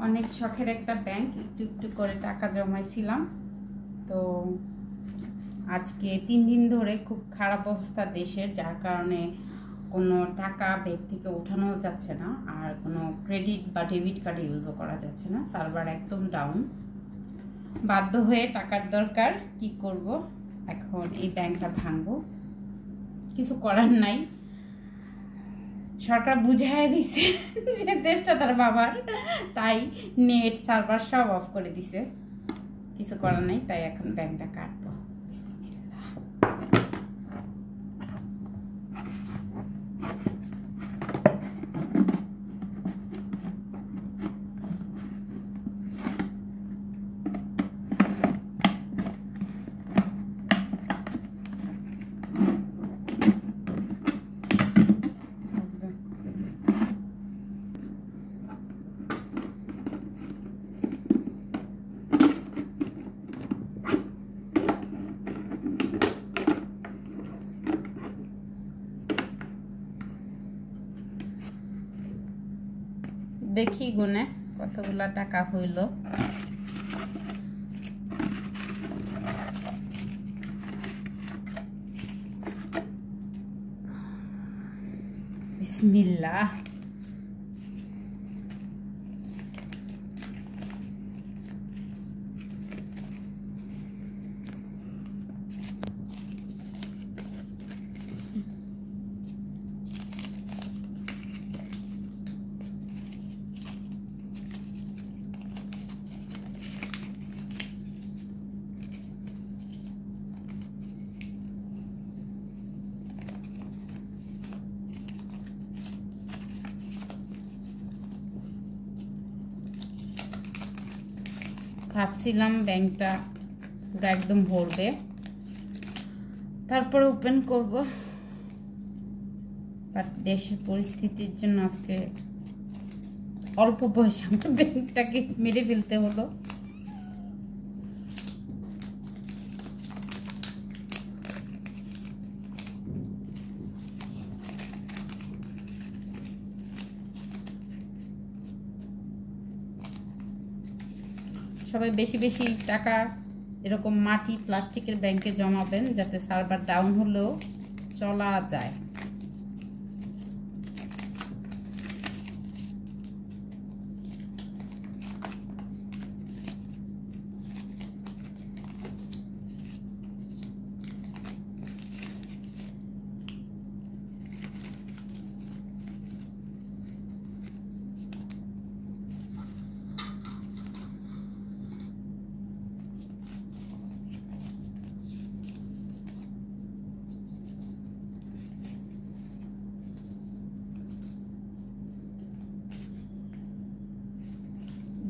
অনেক শখের একটা ব্যাংক, একটু একটু করে টাকা জমাইছিলাম। তো আজকে 3 দিন ধরে খুব খারাপ অবস্থা দেশের, যার কারণে কোনো টাকা ব্যাংক থেকে ওঠানো যাচ্ছে না, আর কোনো ক্রেডিট বা ডেবিট কার্ড ইউজও করা যাচ্ছে না, সার্ভার একদম ডাউন। বাধ্য হয়ে টাকার দরকার, কি করব, এখন এই ব্যাংকটা ভাঙবো, কিছু করার নাই। সরকার বুঝাই দিছে যে দেশটা তার বাবার, তাই নেট সার্ভার সব অফ করে দিছে, কিছু করার নাই, তাই এখন ব্যাংকটা কাটবো। দেখি গুনে কতগুলা টাকা হইল। বিসমিল্লাহ। ভাবছিলাম ব্যাংকটা পুরো একদম ভরবে, তারপরে ওপেন করব, বাট দেশের পরিস্থিতির জন্য আজকে অল্প বয়সে আমার ব্যাংকটাকে মেরে ফেলতে হলো। সবাই বেশি বেশি টাকা এরকম মাটি প্লাস্টিকের ব্যাংকে জমাবেন, যাতে সার্ভার ডাউন হলেও চলা যায়।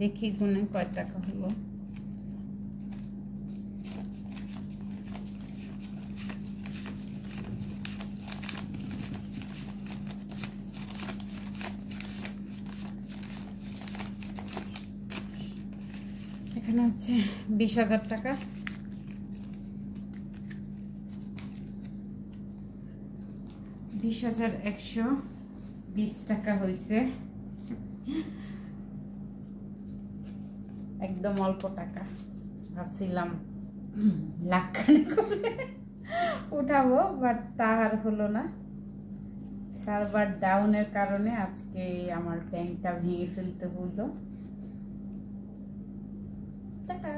দেখি গুনে কয় টাকা হলো। এখানে হচ্ছে 20,000 টাকা। $20,120 টাকা হয়েছে, একদম অল্প টাকা। ভাবছিলাম লাখখানেক করে উঠাবো, বাট তার হলো না। সার্ভার ডাউনের কারণে আজকে আমার ব্যাংকটা ভেঙে ফেলতে হলো। টাটা।